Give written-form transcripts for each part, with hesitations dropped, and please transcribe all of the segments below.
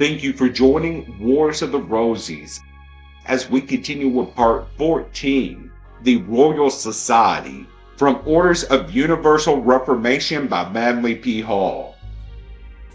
Thank you for joining Wars of the Rosies as we continue with part 14, the Royal Society, from Orders of Universal Reformation by Manly P. Hall.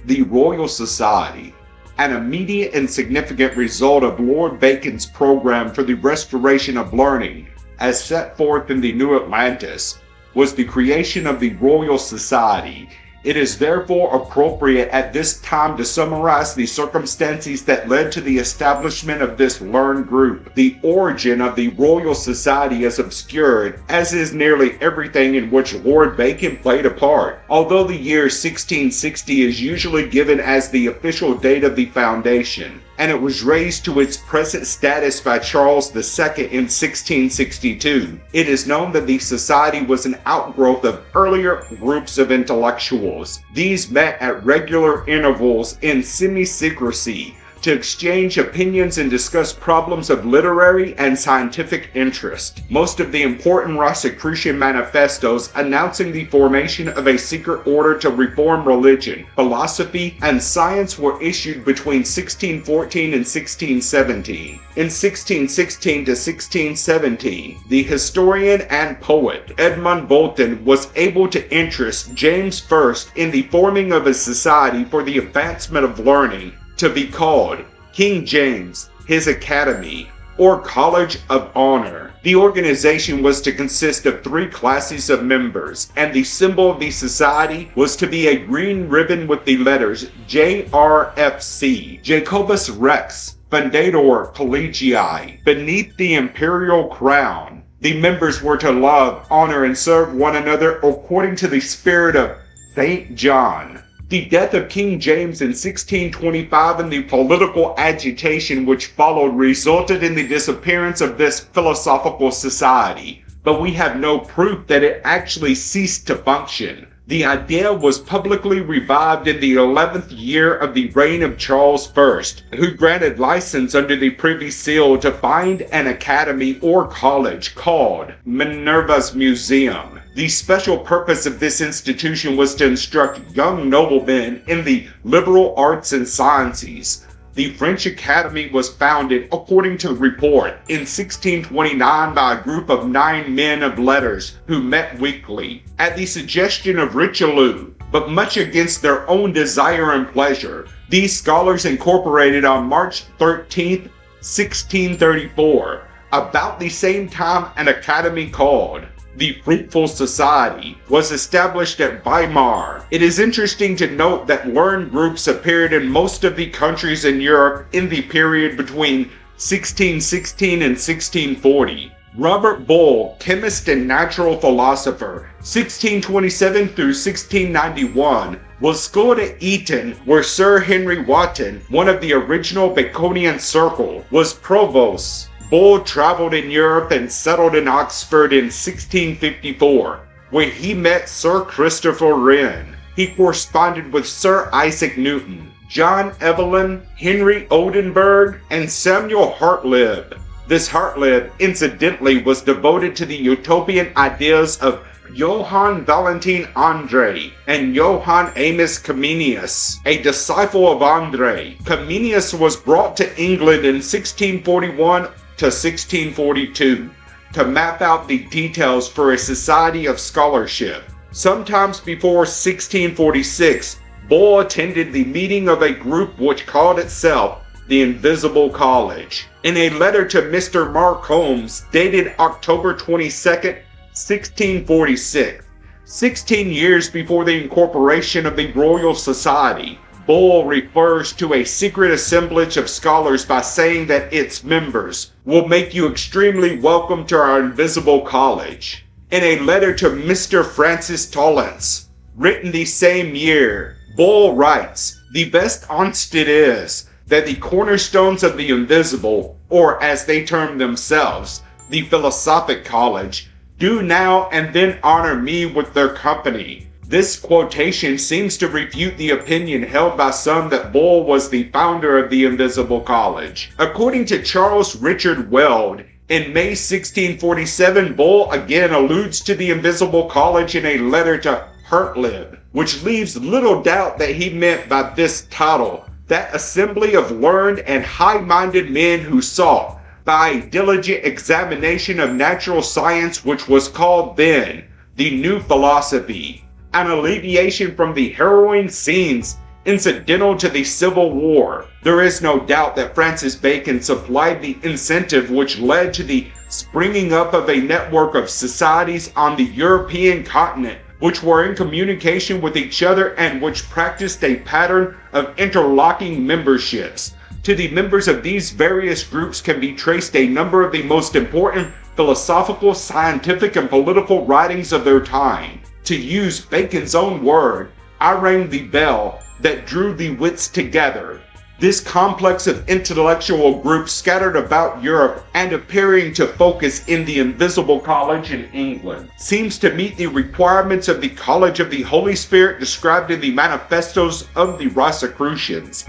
The Royal Society, an immediate and significant result of Lord Bacon's program for the restoration of learning, as set forth in the New Atlantis, was the creation of the Royal Society. It is therefore appropriate at this time to summarize the circumstances that led to the establishment of this learned group. The origin of the Royal Society is obscured, as is nearly everything in which Lord Bacon played a part. Although the year 1660 is usually given as the official date of the foundation, and it was raised to its present status by Charles II in 1662. It is known that the society was an outgrowth of earlier groups of intellectuals. These met at regular intervals in semi-secrecy to exchange opinions and discuss problems of literary and scientific interest. Most of the important Rosicrucian manifestos announcing the formation of a secret order to reform religion, philosophy, and science were issued between 1614 and 1617. In 1616 to 1617, the historian and poet Edmund Bolton was able to interest James I in the forming of a society for the advancement of learning, to be called King James, his Academy, or College of Honor. The organization was to consist of 3 classes of members, and the symbol of the society was to be a green ribbon with the letters JRFC, Jacobus Rex, Fundator Collegii, beneath the imperial crown. The members were to love, honor, and serve one another according to the spirit of St. John. The death of King James in 1625 and the political agitation which followed resulted in the disappearance of this philosophical society, but we have no proof that it actually ceased to function. The idea was publicly revived in the 11th year of the reign of Charles I, who granted license under the Privy Seal to find an academy or college called Minerva's Museum. The special purpose of this institution was to instruct young noblemen in the liberal arts and sciences. The French Academy was founded, according to report, in 1629 by a group of 9 men of letters who met weekly, at the suggestion of Richelieu, but much against their own desire and pleasure. These scholars incorporated on March 13, 1634, about the same time an academy called the Fruitful Society was established at Weimar. It is interesting to note that learned groups appeared in most of the countries in Europe in the period between 1616 and 1640. Robert Boyle, chemist and natural philosopher, 1627 through 1691, was schooled at Eton, where Sir Henry Wotton, one of the original Baconian circle, was provost. Boyle traveled in Europe and settled in Oxford in 1654, where he met Sir Christopher Wren. He corresponded with Sir Isaac Newton, John Evelyn, Henry Oldenburg, and Samuel Hartlib. This Hartlib, incidentally, was devoted to the utopian ideas of Johann Valentin André and Johann Amos Comenius, a disciple of André. Comenius was brought to England in 1641 to 1642 to map out the details for a society of scholarship. Sometimes before 1646, Boyle attended the meeting of a group which called itself the Invisible College. In a letter to Mr. Mark Holmes, dated October 22, 1646, 16 years before the incorporation of the Royal Society, Boyle refers to a secret assemblage of scholars by saying that its members will make you extremely welcome to our Invisible College. In a letter to Mr. Francis Tollance, written the same year, Boyle writes, "The best onst it is, that the cornerstones of the Invisible, or as they term themselves, the Philosophic College, do now and then honor me with their company." This quotation seems to refute the opinion held by some that Boyle was the founder of the Invisible College. According to Charles Richard Weld, in May 1647, Boyle again alludes to the Invisible College in a letter to Hartlib, which leaves little doubt that he meant by this title that assembly of learned and high-minded men who sought, by a diligent examination of natural science which was called then the New Philosophy, an alleviation from the harrowing scenes incidental to the Civil War. There is no doubt that Francis Bacon supplied the incentive which led to the springing up of a network of societies on the European continent, which were in communication with each other and which practiced a pattern of interlocking memberships. To the members of these various groups can be traced a number of the most important philosophical, scientific, and political writings of their time. To use Bacon's own word, I rang the bell that drew the wits together. This complex of intellectual groups scattered about Europe and appearing to focus in the Invisible College in England seems to meet the requirements of the College of the Holy Spirit described in the manifestos of the Rosicrucians.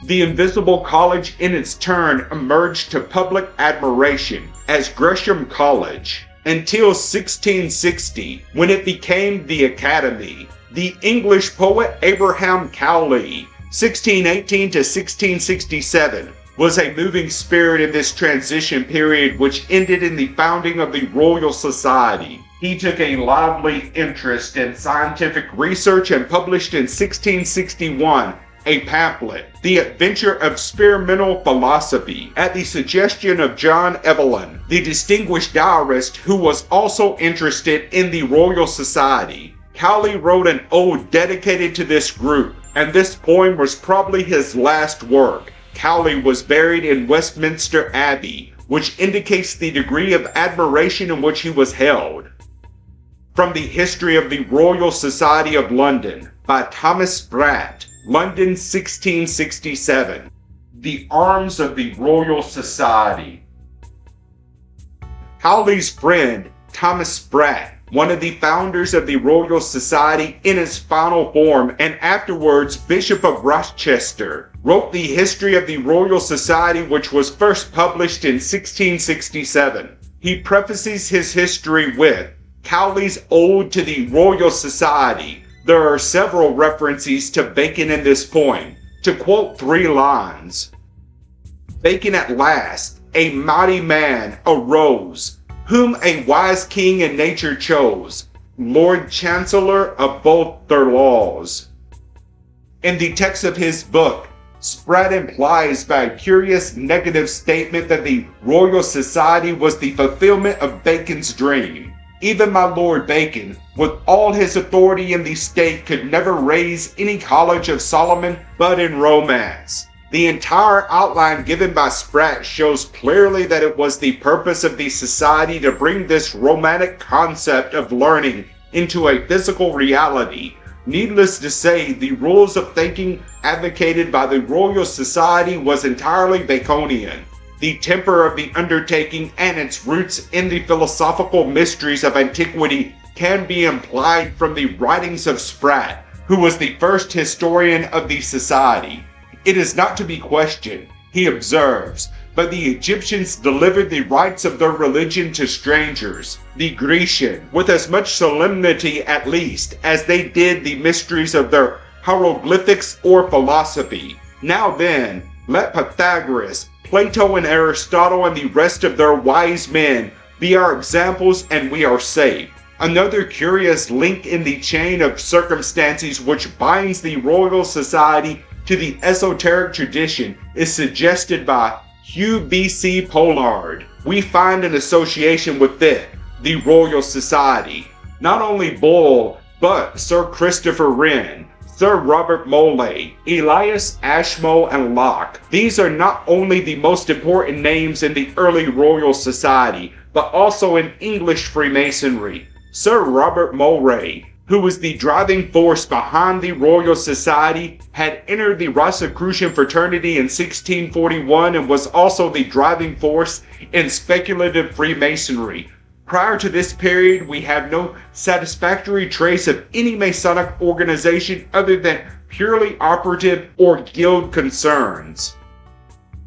The Invisible College in its turn emerged to public admiration as Gresham College until 1660, when it became the Academy. The English poet Abraham Cowley, 1618 to 1667, was a moving spirit in this transition period which ended in the founding of the Royal Society. He took a lively interest in scientific research and published in 1661 a pamphlet, The Adventure of Experimental Philosophy, at the suggestion of John Evelyn, the distinguished diarist who was also interested in the Royal Society. Cowley wrote an ode dedicated to this group, and this poem was probably his last work. Cowley was buried in Westminster Abbey, which indicates the degree of admiration in which he was held. From the History of the Royal Society of London, by Thomas Spratt, London, 1667. The Arms of the Royal Society. Cowley's friend, Thomas Spratt, one of the founders of the Royal Society in its final form and afterwards Bishop of Rochester, wrote the History of the Royal Society, which was first published in 1667. He prefaces his history with Cowley's Ode to the Royal Society. There are several references to Bacon in this poem. To quote 3 lines, Bacon at last, a mighty man, arose, whom a wise king in nature chose, Lord Chancellor of both their laws. In the text of his book, Spratt implies by a curious negative statement that the Royal Society was the fulfillment of Bacon's dream. Even my Lord Bacon, with all his authority in the state, could never raise any college of Solomon but in romance. The entire outline given by Spratt shows clearly that it was the purpose of the society to bring this romantic concept of learning into a physical reality. Needless to say, the rules of thinking advocated by the Royal Society was entirely Baconian. The temper of the undertaking and its roots in the philosophical mysteries of antiquity can be implied from the writings of Spratt, who was the first historian of the society. It is not to be questioned, he observes, but the Egyptians delivered the rites of their religion to strangers, the Grecian, with as much solemnity at least as they did the mysteries of their hieroglyphics or philosophy. Now then, let Pythagoras, Plato and Aristotle and the rest of their wise men be our examples and we are safe. Another curious link in the chain of circumstances which binds the Royal Society to the esoteric tradition is suggested by Hugh B.C. Pollard. We find an association with it, the Royal Society. Not only Bull, but Sir Christopher Wren, Sir Robert Mollay, Elias Ashmole, and Locke. These are not only the most important names in the early Royal Society, but also in English Freemasonry. Sir Robert Mollay, who was the driving force behind the Royal Society, had entered the Rosicrucian fraternity in 1641 and was also the driving force in speculative Freemasonry. Prior to this period, we have no satisfactory trace of any Masonic organization other than purely operative or guild concerns.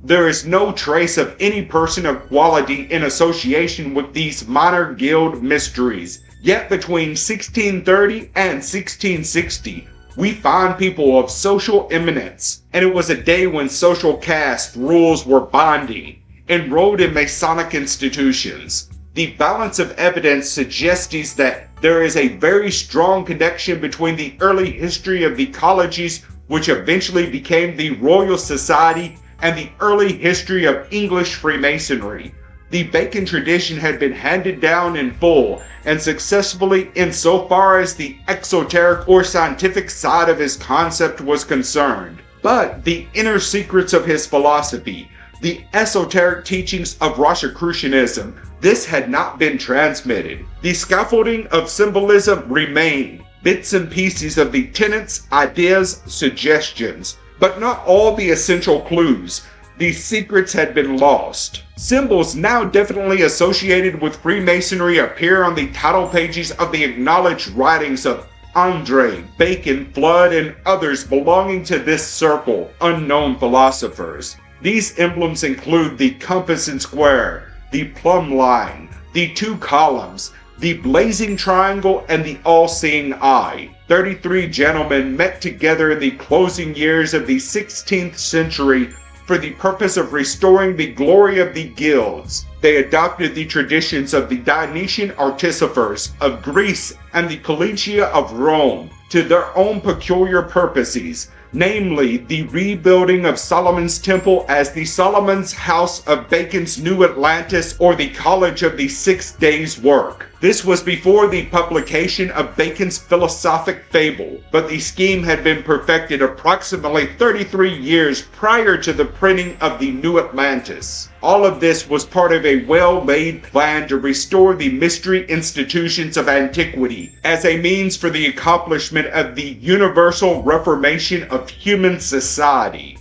There is no trace of any person of quality in association with these minor guild mysteries. Yet between 1630 and 1660, we find people of social eminence, and it was a day when social caste rules were binding, enrolled in Masonic institutions. The balance of evidence suggests that there is a very strong connection between the early history of the colleges, which eventually became the Royal Society, and the early history of English Freemasonry. The Bacon tradition had been handed down in full and successfully insofar as the exoteric or scientific side of his concept was concerned. But the inner secrets of his philosophy, the esoteric teachings of Rosicrucianism, this had not been transmitted. The scaffolding of symbolism remained, bits and pieces of the tenets, ideas, suggestions, but not all the essential clues. These secrets had been lost. Symbols now definitely associated with Freemasonry appear on the title pages of the acknowledged writings of Andre, Bacon, Flood, and others belonging to this circle, unknown philosophers. These emblems include the compass and square, the plumb line, the two columns, the blazing triangle, and the all-seeing eye. 33 gentlemen met together in the closing years of the 16th century for the purpose of restoring the glory of the guilds. They adopted the traditions of the Dionysian artificers of Greece and the Collegia of Rome to their own peculiar purposes, namely the rebuilding of Solomon's Temple as the Solomon's House of Bacon's New Atlantis, or the College of the 6 Days' Work. This was before the publication of Bacon's philosophic fable, but the scheme had been perfected approximately 33 years prior to the printing of the New Atlantis. All of this was part of a well-laid plan to restore the mystery institutions of antiquity as a means for the accomplishment of the Universal Reformation of human society.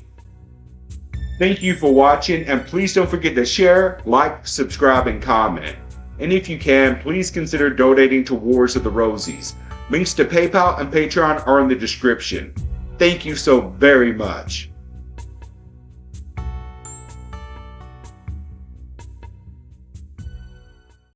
Thank you for watching, and please don't forget to share, like, subscribe, and comment. And if you can, please consider donating to Wars of the Rosies. Links to PayPal and Patreon are in the description. Thank you so very much.